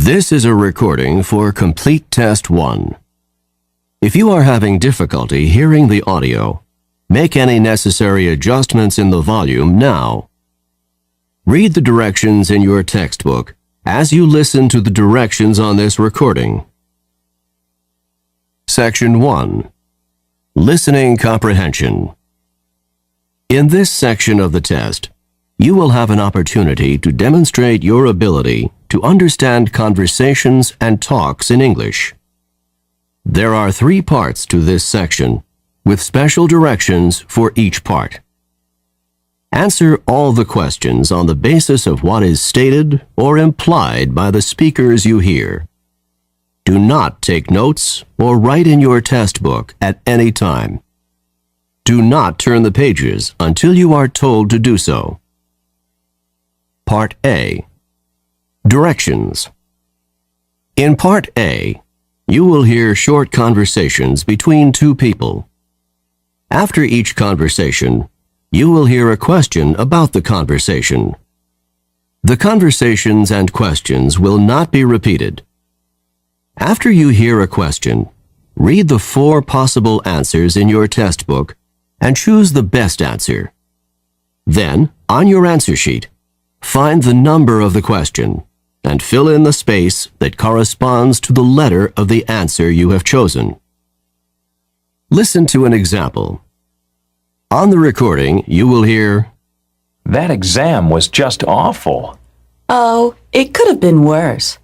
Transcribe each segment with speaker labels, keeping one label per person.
Speaker 1: This is a recording for Complete Test 1. If you are having difficulty hearing the audio, make any necessary adjustments in the volume now. Read the directions in your textbook as you listen to the directions on this recording. Section 1. Listening Comprehension. In this section of the test, you will have an opportunity to demonstrate your ability to understand conversations and talks in English. There are 3 parts to this section, with special directions for each part. Answer all the questions on the basis of what is stated or implied by the speakers you hear. Do not take notes or write in your test book at any time. Do not turn the pages until you are told to do so. Part A. Directions. In Part A, you will hear short conversations between 2 people. After each conversation, you will hear a question about the conversation. The conversations and questions will not be repeated. After you hear a question, read the 4 possible answers in your test book and choose the best answer. Then, on your answer sheet, find the number of the question and fill in the space that corresponds to the letter of the answer you have chosen. Listen to an example. On the recording, you will hear,
Speaker 2: "That exam was just awful."
Speaker 3: Oh, it could have been worse.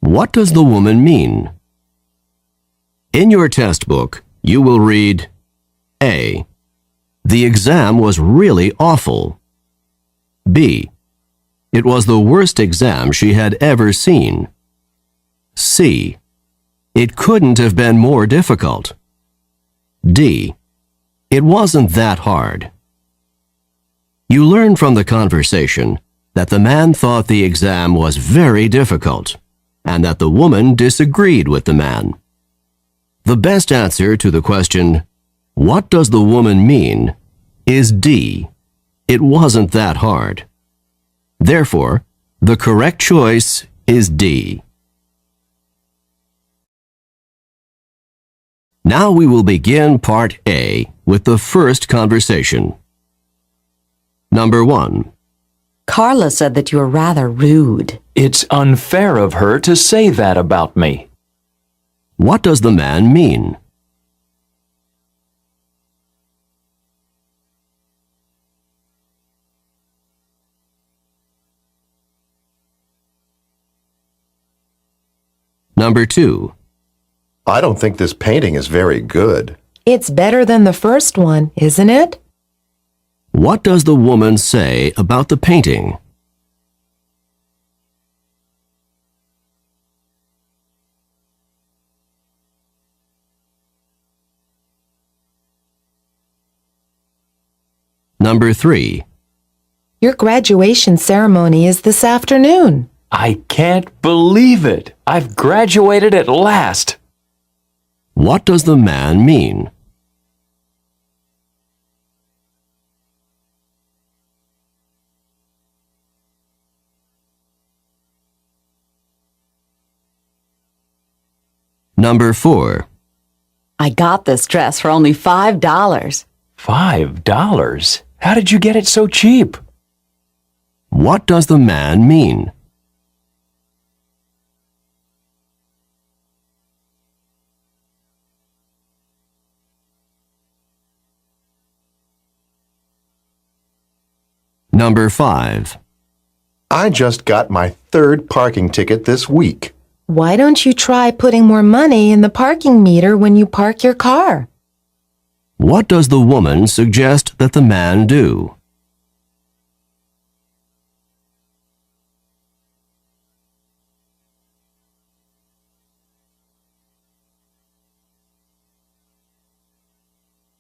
Speaker 1: "What does the woman mean?" In your test book, you will read, A. The exam was really awful. B. It was the worst exam she had ever seen. C. It couldn't have been more difficult. D. It wasn't that hard. You learn from the conversation that the man thought the exam was very difficult and that the woman disagreed with the man. The best answer to the question, "What does the woman mean?" is D. It wasn't that hard. Therefore, the correct choice is D. Now we will begin Part A with the first conversation. Number 1.
Speaker 3: Carla said that you're rather rude.
Speaker 2: It's unfair of her to say that about me.
Speaker 1: What does the man mean? Number 2.
Speaker 4: I don't think this painting is very good.
Speaker 5: It's better than the first one, isn't it?
Speaker 1: What does the woman say about the painting? Number 3.
Speaker 5: Your graduation ceremony is this afternoon.
Speaker 2: I can't believe it. I've graduated at last.
Speaker 1: What does the man mean? Number 4.
Speaker 3: I got this dress for only $5.
Speaker 2: $5? How did you get it so cheap?
Speaker 1: What does the man mean? Number 5.
Speaker 4: I just got my 3rd parking ticket this week.
Speaker 5: Why don't you try putting more money in the parking meter when you park your car?
Speaker 1: What does the woman suggest that the man do?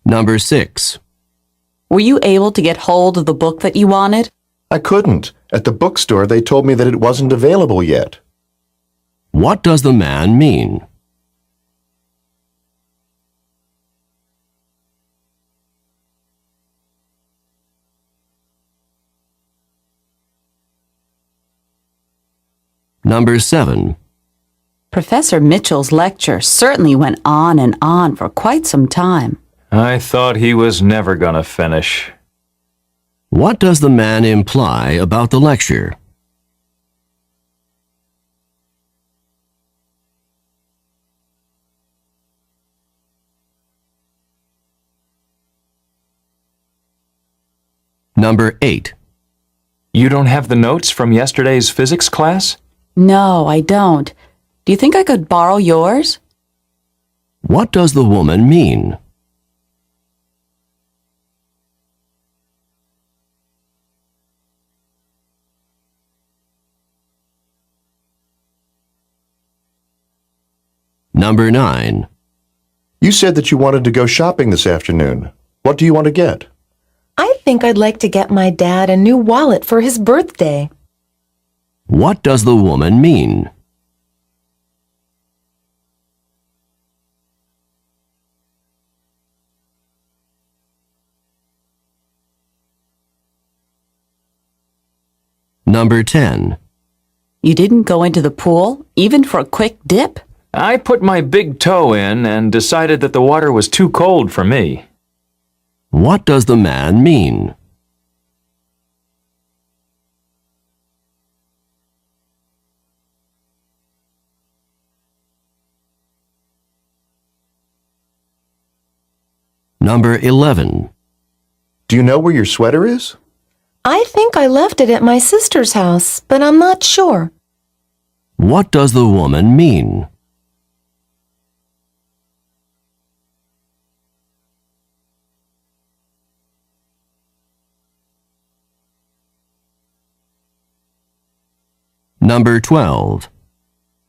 Speaker 1: Number 6.
Speaker 3: Were you able to get hold of the book that you wanted?
Speaker 4: I couldn't. At the bookstore, they told me that it wasn't available yet.
Speaker 1: What does the man mean? Number 7.
Speaker 3: Professor Mitchell's lecture certainly went on and on for quite some time.
Speaker 2: I thought he was never going to finish.
Speaker 1: What does the man imply about the lecture? Number 8.
Speaker 2: You don't have the notes from yesterday's physics class?
Speaker 3: No, I don't. Do you think I could borrow yours?
Speaker 1: What does the woman mean? Number 9.
Speaker 4: You said that you wanted to go shopping this afternoon. What do you want to get?
Speaker 5: I think I'd like to get my dad a new wallet for his birthday.
Speaker 1: What does the woman mean? Number 10.
Speaker 3: You didn't go into the pool, even for a quick dip?
Speaker 2: I put my big toe in and decided that the water was too cold for me.
Speaker 1: What does the man mean? Number 11.
Speaker 4: Do you know where your sweater is?
Speaker 5: I think I left it at my sister's house, but I'm not sure.
Speaker 1: What does the woman mean? Number 12.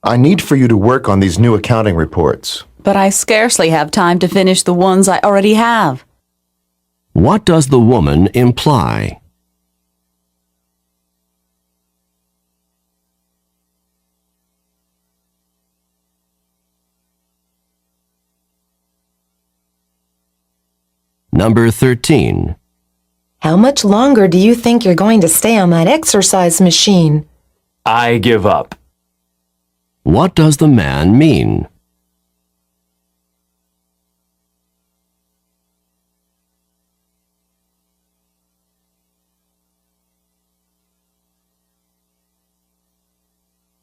Speaker 4: I need for you to work on these new accounting reports.
Speaker 3: But I scarcely have time to finish the ones I already have.
Speaker 1: What does the woman imply? Number 13.
Speaker 5: How much longer do you think you're going to stay on that exercise machine?
Speaker 2: I give up.
Speaker 1: What does the man mean?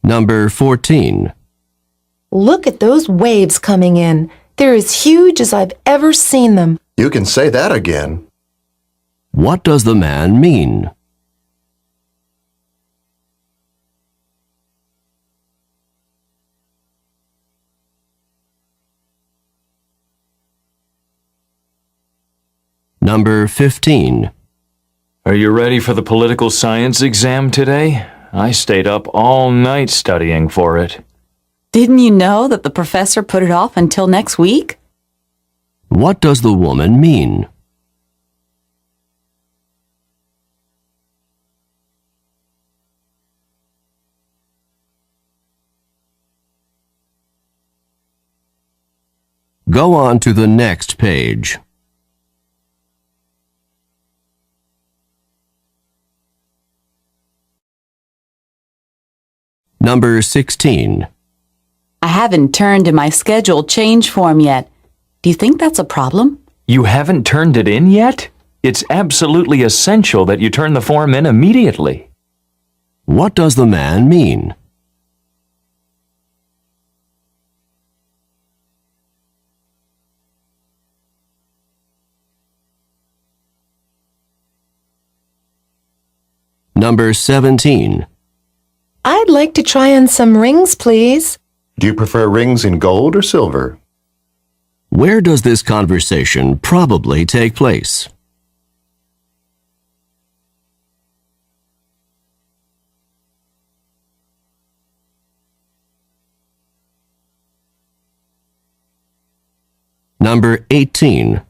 Speaker 1: Number 14.
Speaker 5: Look at those waves coming in. They're as huge as I've ever seen them.
Speaker 4: You can say that again.
Speaker 1: What does the man mean? Number 15.
Speaker 2: Are you ready for the political science exam today? I stayed up all night studying for it.
Speaker 3: Didn't you know that the professor put it off until next week?
Speaker 1: What does the woman mean? Go on to the next page. Number 16.
Speaker 3: I haven't turned in my scheduled change form yet. Do you think that's a problem?
Speaker 2: You haven't turned it in yet? It's absolutely essential that you turn the form in immediately.
Speaker 1: What does the man mean? Number 17.
Speaker 5: I'd like to try on some rings, please.
Speaker 4: Do you prefer rings in gold or silver?
Speaker 1: Where does this conversation probably take place? Number 18.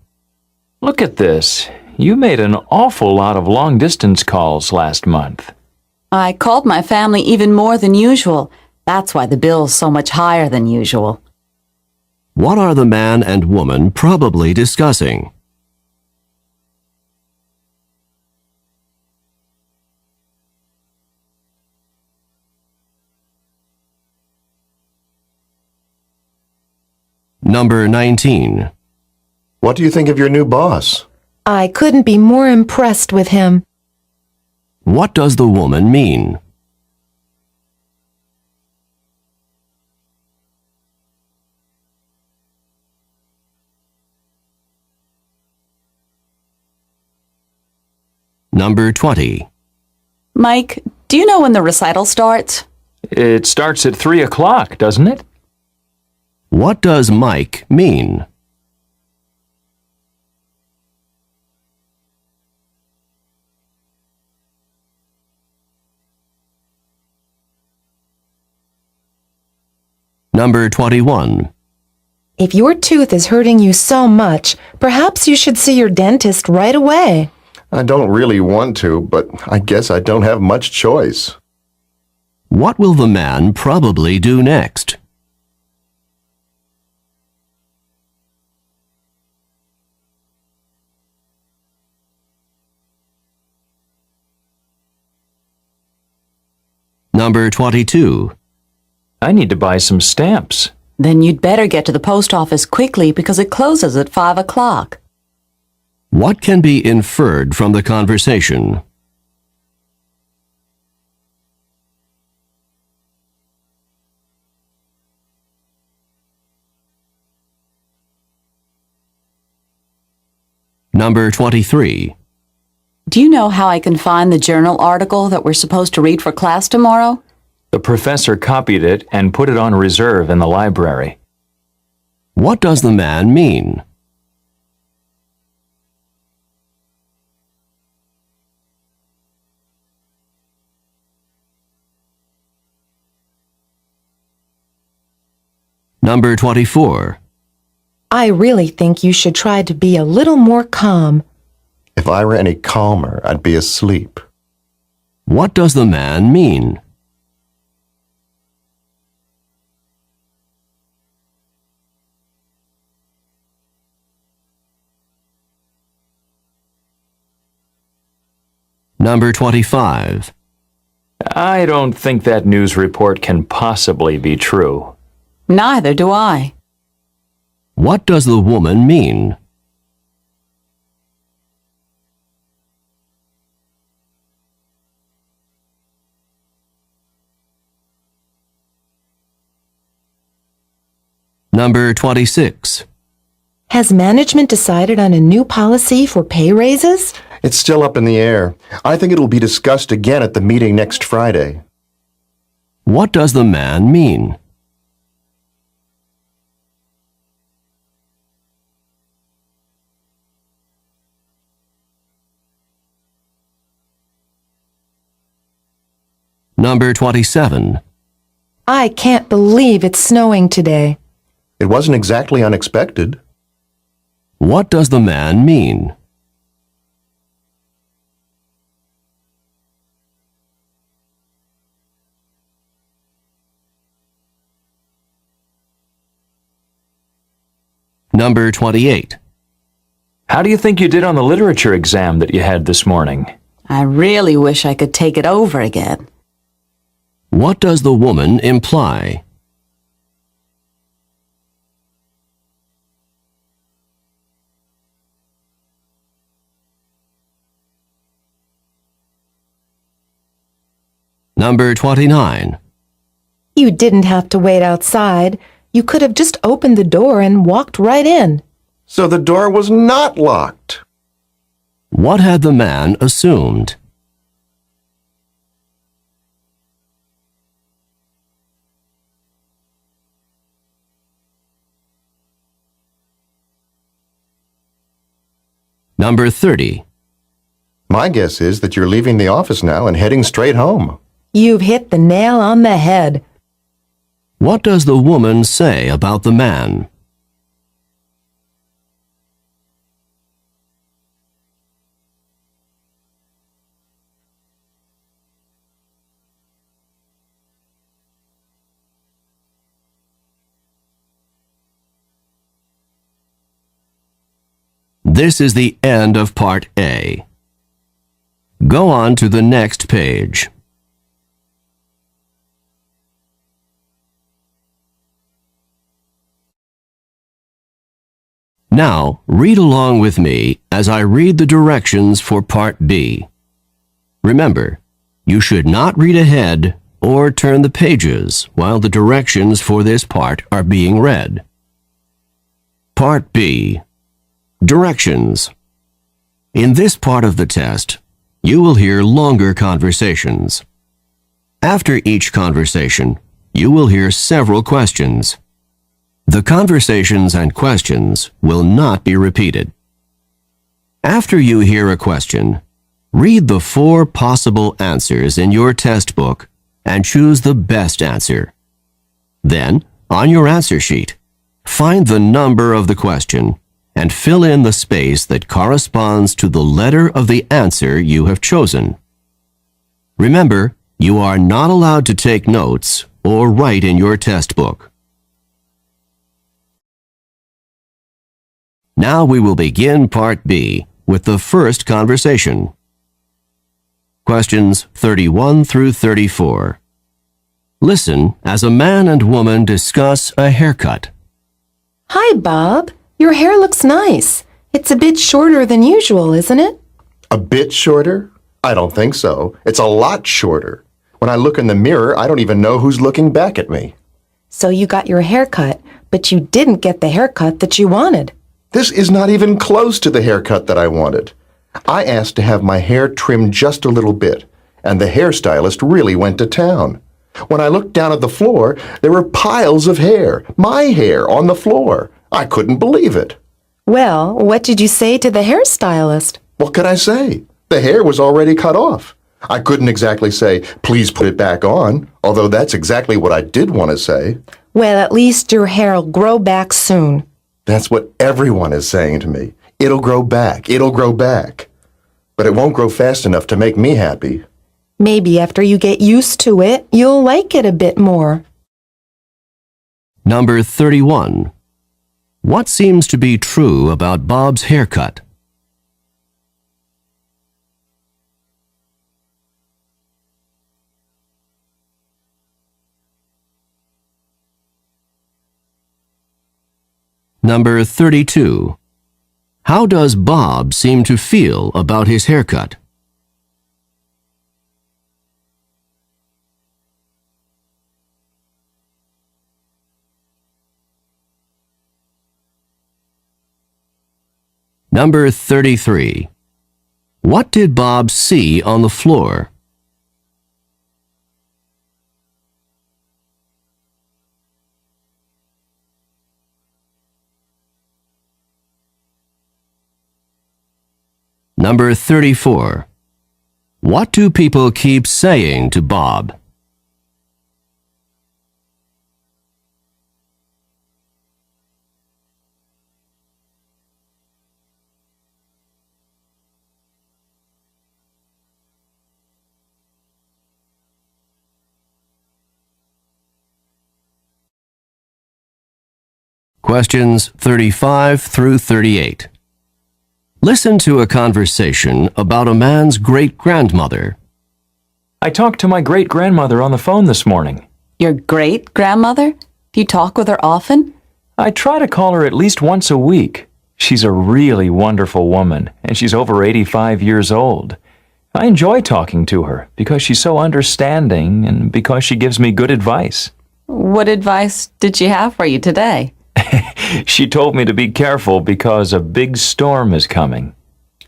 Speaker 2: Look at this. You made an awful lot of long-distance calls last month.
Speaker 3: I called my family even more than usual. That's why the bill's so much higher than usual.
Speaker 1: What are the man and woman probably discussing? Number 19.
Speaker 4: What do you think of your new boss?
Speaker 5: I couldn't be more impressed with him.
Speaker 1: What does the woman mean? Number 20.
Speaker 3: Mike, do you know when the recital starts?
Speaker 2: It starts at 3 o'clock, doesn't it?
Speaker 1: What does Mike mean? Number 21.
Speaker 5: If your tooth is hurting you so much, perhaps you should see your dentist right away.
Speaker 4: I don't really want to, but I guess I don't have much choice.
Speaker 1: What will the man probably do next? Number 22.
Speaker 2: I need to buy some stamps.
Speaker 3: Then you'd better get to the post office quickly because it closes at 5 o'clock.
Speaker 1: What can be inferred from the conversation? Number 23.
Speaker 3: Do you know how I can find the journal article that we're supposed to read for class tomorrow?
Speaker 2: The professor copied it and put it on reserve in the library.
Speaker 1: What does the man mean? Number 24.
Speaker 5: I really think you should try to be a little more calm.
Speaker 4: If I were any calmer, I'd be asleep.
Speaker 1: What does the man mean? Number 25.
Speaker 2: I don't think that news report can possibly be true.
Speaker 3: Neither do I.
Speaker 1: What does the woman mean? Number 26.
Speaker 5: Has management decided on a new policy for pay raises?
Speaker 4: It's still up in the air. I think it'll be discussed again at the meeting next Friday.
Speaker 1: What does the man mean? Number 27.
Speaker 5: I can't believe it's snowing today.
Speaker 4: It wasn't exactly unexpected.
Speaker 1: What does the man mean? Number 28.
Speaker 2: How do you think you did on the literature exam that you had this morning?
Speaker 3: I really wish I could take it over again.
Speaker 1: What does the woman imply? Number 29.
Speaker 5: You didn't have to wait outside. You could have just opened the door and walked right in.
Speaker 4: So the door was not locked.
Speaker 1: What had the man assumed? Number 30.
Speaker 4: My guess is that you're leaving the office now and heading straight home.
Speaker 5: You've hit the nail on the head.
Speaker 1: What does the woman say about the man? This is the end of Part A. Go on to the next page. Now, read along with me as I read the directions for Part B. Remember, you should not read ahead or turn the pages while the directions for this part are being read. Part B. Directions. In this part of the test, you will hear longer conversations. After each conversation, you will hear several questions. The conversations and questions will not be repeated. After you hear a question, read the 4 possible answers in your test book and choose the best answer. Then, on your answer sheet, find the number of the question and fill in the space that corresponds to the letter of the answer you have chosen. Remember, you are not allowed to take notes or write in your test book. Now we will begin Part B with the first conversation. Questions 31 through 34. Listen as a man and woman discuss a haircut.
Speaker 5: Hi, Bob. Your hair looks nice. It's a bit shorter than usual, isn't it?
Speaker 4: A bit shorter? I don't think so. It's a lot shorter. When I look in the mirror, I don't even know who's looking back at me.
Speaker 5: So you got your hair cut, but you didn't get the haircut that you wanted.
Speaker 4: This is not even close to the haircut that I wanted. I asked to have my hair trimmed just a little bit, and the hairstylist really went to town. When I looked down at the floor, there were piles of hair, my hair, on the floor. I couldn't believe it.
Speaker 5: Well, what did you say to the hairstylist?
Speaker 4: What could I say? The hair was already cut off. I couldn't exactly say, please put it back on, although that's exactly what I did want to say.
Speaker 5: Well, at least your hair'll grow back soon.
Speaker 4: That's what everyone is saying to me. It'll grow back. It'll grow back. But it won't grow fast enough to make me happy.
Speaker 5: Maybe after you get used to it, you'll like it a bit more.
Speaker 1: Number 31. What seems to be true about Bob's haircut? Number 32. How does Bob seem to feel about his haircut? Number 33. What did Bob see on the floor? Number 34. What do people keep saying to Bob? Questions 35 through 38. Listen to a conversation about a man's great-grandmother.
Speaker 2: I talked to my great-grandmother on the phone this morning.
Speaker 3: Your great-grandmother? Do you talk with her often?
Speaker 2: I try to call her at least once a week. She's a really wonderful woman, and she's over 85 years old. I enjoy talking to her because she's so understanding and because she gives me good advice.
Speaker 3: What advice did she have for you today?
Speaker 2: She told me to be careful because a big storm is coming.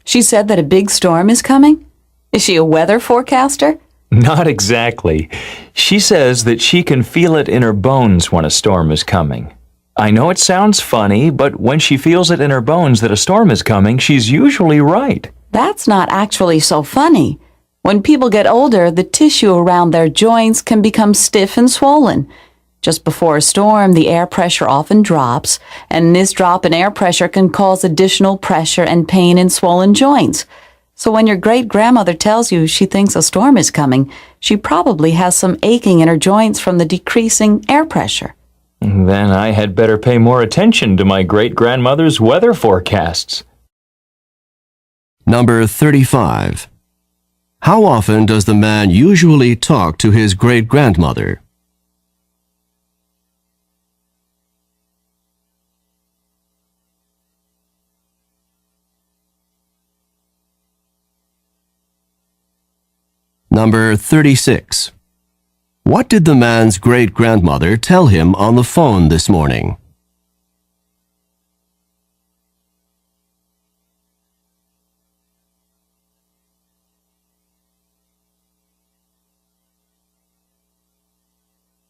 Speaker 3: She said that a big storm is coming? Is she a weather forecaster?
Speaker 2: Not exactly. She says that she can feel it in her bones when a storm is coming. I know it sounds funny, but when she feels it in her bones that a storm is coming, she's usually right.
Speaker 3: That's not actually so funny. When people get older, the tissue around their joints can become stiff and swollen. Just before a storm, the air pressure often drops, and this drop in air pressure can cause additional pressure and pain in swollen joints. So when your great-grandmother tells you she thinks a storm is coming, she probably has some aching in her joints from the decreasing air pressure.
Speaker 2: Then I had better pay more attention to my great-grandmother's weather forecasts.
Speaker 1: Number 35. How often does the man usually talk to his great-grandmother? Number 36. What did the man's great-grandmother tell him on the phone this morning?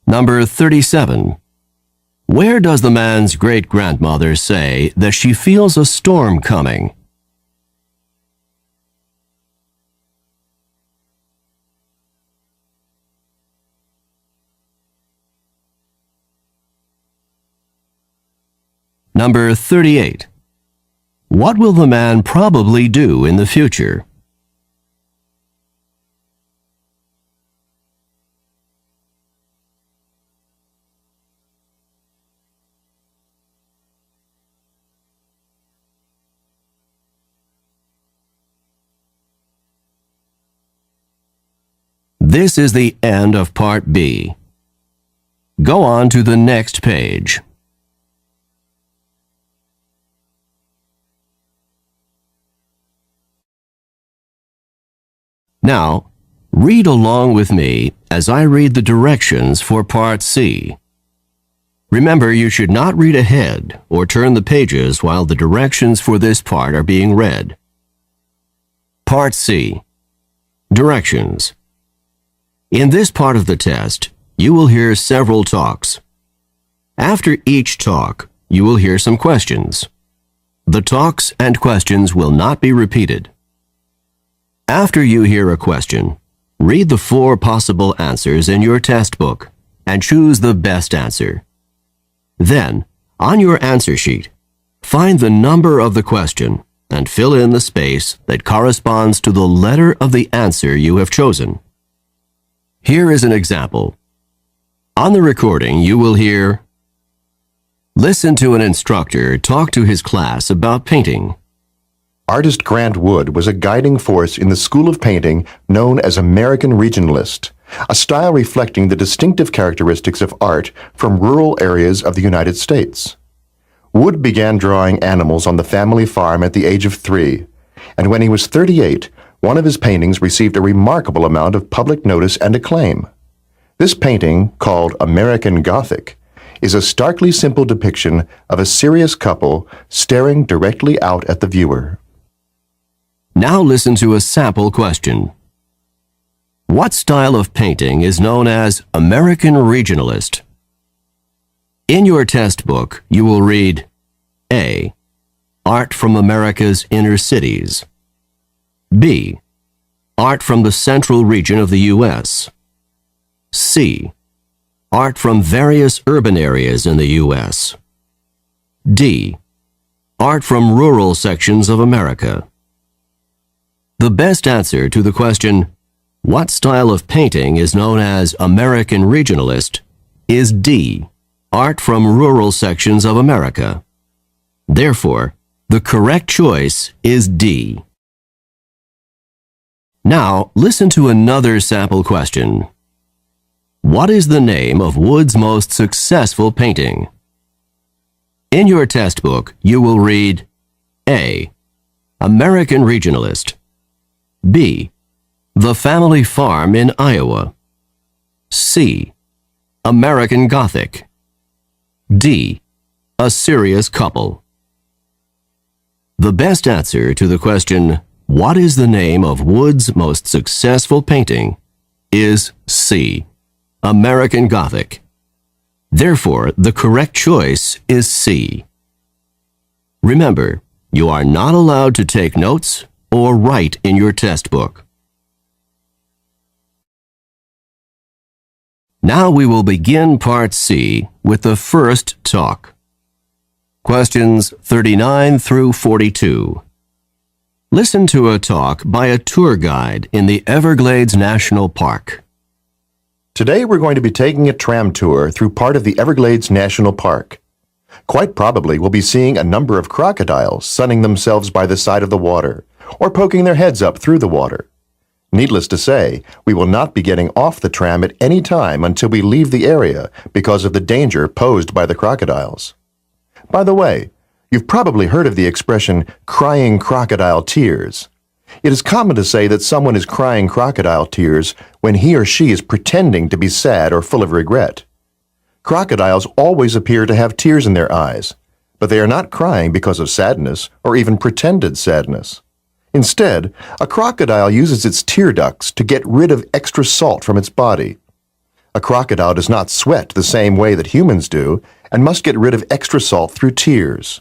Speaker 1: Number 37. Where does the man's great-grandmother say that she feels a storm coming? Number 38. What will the man probably do in the future? This is the end of Part B. Go on to the next page. Now, read along with me as I read the directions for Part C. Remember, you should not read ahead or turn the pages while the directions for this part are being read. Part C. Directions. In this part of the test, you will hear several talks. After each talk, you will hear some questions. The talks and questions will not be repeated. After you hear a question, read the 4 possible answers in your test book and choose the best answer. Then, on your answer sheet, find the number of the question and fill in the space that corresponds to the letter of the answer you have chosen. Here is an example. On the recording, you will hear, listen to an instructor talk to his class about painting.
Speaker 4: Artist Grant Wood was a guiding force in the school of painting known as American Regionalist, a style reflecting the distinctive characteristics of art from rural areas of the United States. Wood began drawing animals on the family farm at the age of 3, and when he was 38, one of his paintings received a remarkable amount of public notice and acclaim. This painting, called American Gothic, is a starkly simple depiction of a serious couple staring directly out at the viewer.
Speaker 1: Now listen to a sample question. What style of painting is known as American Regionalist? In your test book, you will read A. Art from America's inner cities. B. Art from the central region of the U.S. C. Art from various urban areas in the U.S. D. Art from rural sections of America. The best answer to the question, what style of painting is known as American Regionalist, is D. Art from rural sections of America. Therefore, the correct choice is D. Now, listen to another sample question. What is the name of Wood's most successful painting? In your test book, you will read A. American Regionalist. B. The Family Farm in Iowa. C. American Gothic. D. A Serious Couple. The best answer to the question, what is the name of Wood's most successful painting, is C. American Gothic. Therefore, the correct choice is C. Remember, you are not allowed to take notes or write in your test book. Now we will begin Part C with the first talk. Questions 39 through 42. Listen to a talk by a tour guide in the Everglades National Park.
Speaker 4: Today we're going to be taking a tram tour through part of the Everglades National Park. Quite probably we'll be seeing a number of crocodiles sunning themselves by the side of the water or poking their heads up through the water. Needless to say, we will not be getting off the tram at any time until we leave the area because of the danger posed by the crocodiles. By the way, you've probably heard of the expression crying crocodile tears. It is common to say that someone is crying crocodile tears when he or she is pretending to be sad or full of regret. Crocodiles always appear to have tears in their eyes, but they are not crying because of sadness or even pretended sadness. Instead, a crocodile uses its tear ducts to get rid of extra salt from its body. A crocodile does not sweat the same way that humans do and must get rid of extra salt through tears.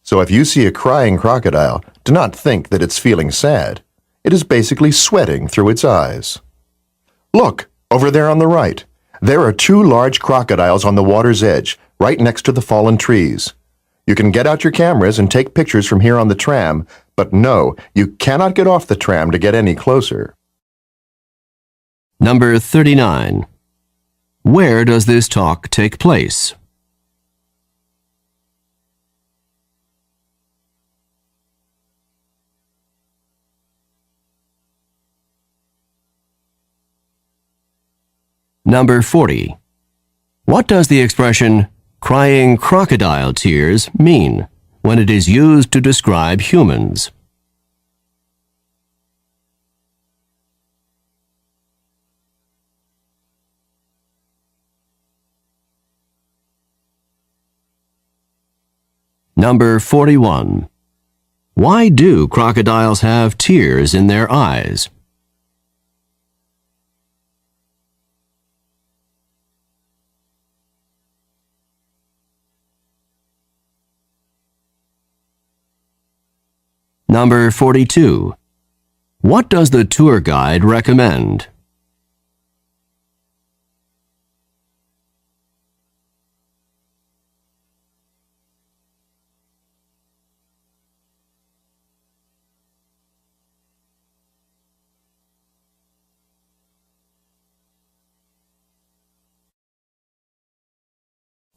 Speaker 4: So if you see a crying crocodile, do not think that it's feeling sad. It is basically sweating through its eyes. Look, over there on the right. There are two large crocodiles on the water's edge, right next to the fallen trees. You can get out your cameras and take pictures from here on the tram, but no, you cannot get off the tram to get any closer.
Speaker 1: Number 39. Where does this talk take place? Number 40. What does the expression crying crocodile tears mean when it is used to describe humans? Number 41. Why do crocodiles have tears in their eyes? Number 42. What does the tour guide recommend?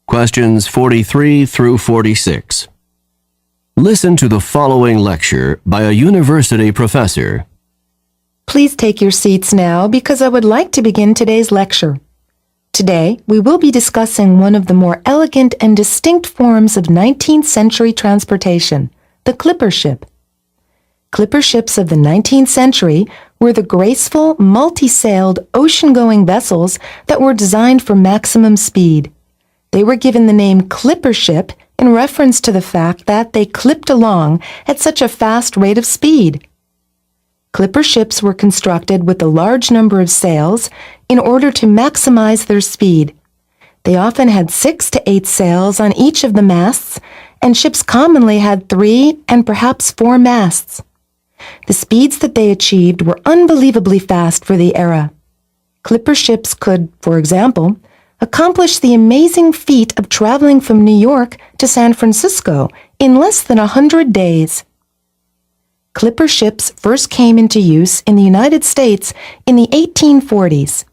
Speaker 1: Questions 43 through 46. Listen to the following lecture by a university professor.
Speaker 5: Please take your seats now because I would like to begin today's lecture. Today, we will be discussing one of the more elegant and distinct forms of 19th century transportation, the clipper ship. Clipper ships of the 19th century were the graceful, multi-sailed, ocean-going vessels that were designed for maximum speed. They were given the name clipper ship in reference to the fact that they clipped along at such a fast rate of speed. Clipper ships were constructed with a large number of sails in order to maximize their speed. They often had 6 to 8 sails on each of the masts, and ships commonly had 3 and perhaps 4 masts. The speeds that they achieved were unbelievably fast for the era. Clipper ships could, for example, accomplish the amazing feat of traveling from New York to San Francisco in less than 100 days. Clipper ships first came into use in the United States in the 1840s.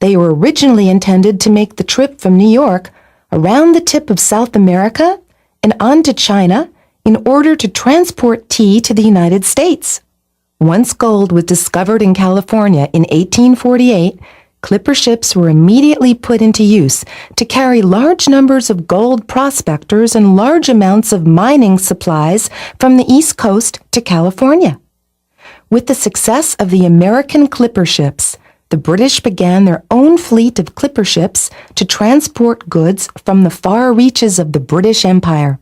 Speaker 5: They were originally intended to make the trip from New York around the tip of South America and on to China in order to transport tea to the United States. Once gold was discovered in California in 1848, clipper ships were immediately put into use to carry large numbers of gold prospectors and large amounts of mining supplies from the East Coast to California. With the success of the American clipper ships, the British began their own fleet of clipper ships to transport goods from the far reaches of the British Empire.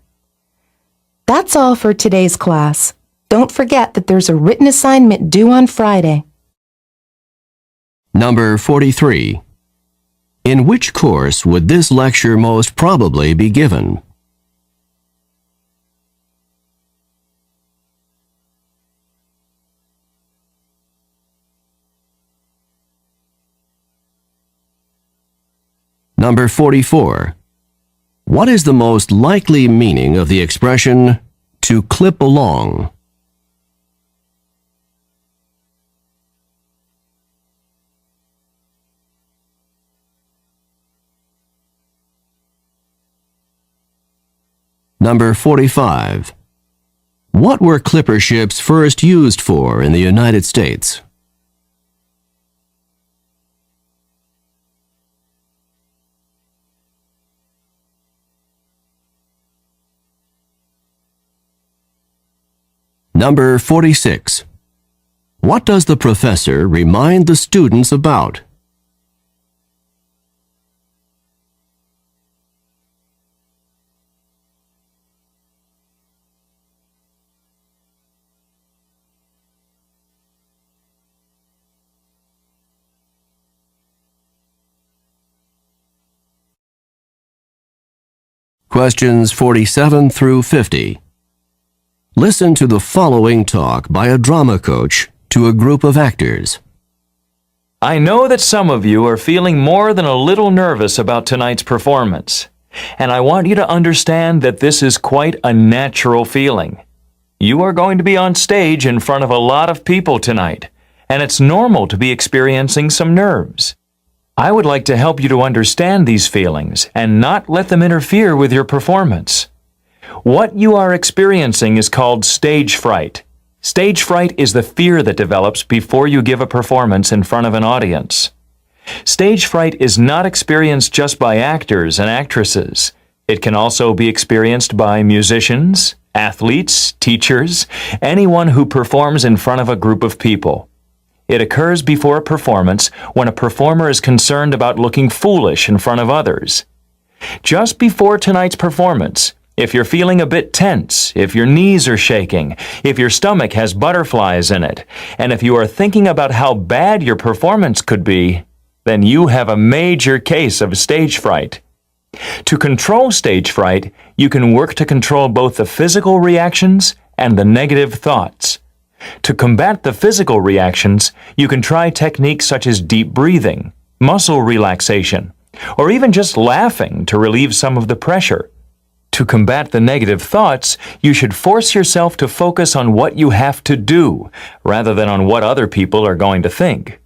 Speaker 5: That's all for today's class. Don't forget that there's a written assignment due on Friday.
Speaker 1: Number 43. In which course would this lecture most probably be given? Number 44. What is the most likely meaning of the expression to clip along? Number 45. What were clipper ships first used for in the United States? Number 46. What does the professor remind the students about? Questions 47 through 50. Listen to the following talk by a drama coach to a group of actors.
Speaker 2: I know that some of you are feeling more than a little nervous about tonight's performance, and I want you to understand that this is quite a natural feeling. You are going to be on stage in front of a lot of people tonight, and it's normal to be experiencing some nerves. I would like to help you to understand these feelings and not let them interfere with your performance. What you are experiencing is called stage fright. Stage fright is the fear that develops before you give a performance in front of an audience. Stage fright is not experienced just by actors and actresses. It can also be experienced by musicians, athletes, teachers, anyone who performs in front of a group of people. It occurs before a performance when a performer is concerned about looking foolish in front of others. Just before tonight's performance, if you're feeling a bit tense, if your knees are shaking, if your stomach has butterflies in it, and if you are thinking about how bad your performance could be, then you have a major case of stage fright. To control stage fright, you can work to control both the physical reactions and the negative thoughts. To combat the physical reactions, you can try techniques such as deep breathing, muscle relaxation, or even just laughing to relieve some of the pressure. To combat the negative thoughts, you should force yourself to focus on what you have to do, rather than on what other people are going to think.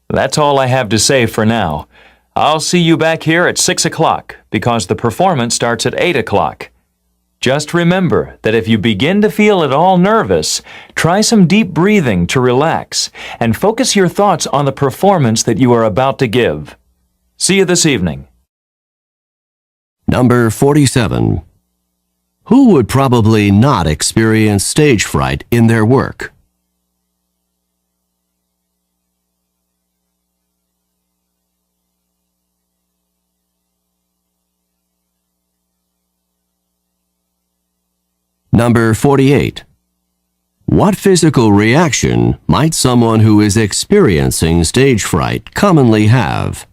Speaker 2: That's all I have to say for now. I'll see you back here at 6 o'clock, because the performance starts at 8 o'clock. Just remember that if you begin to feel at all nervous, try some deep breathing to relax and focus your thoughts on the performance that you are about to give. See you this evening.
Speaker 1: Number 47. Who would probably not experience stage fright in their work? Number 48. What physical reaction might someone who is experiencing stage fright commonly have?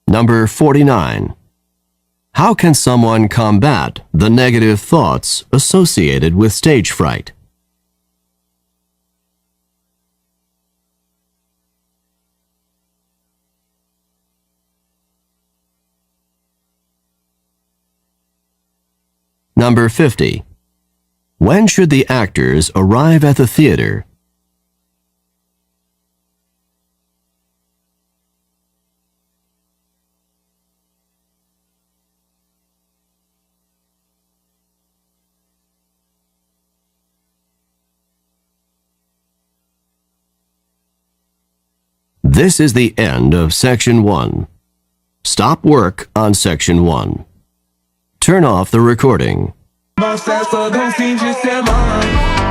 Speaker 1: Number 49. How can someone combat the negative thoughts associated with stage fright? Number 50. When should the actors arrive at the theater? This is the end of Section 1. Stop work on Section 1. Turn off the recording.
Speaker 6: Nossa, é só de fim de semana.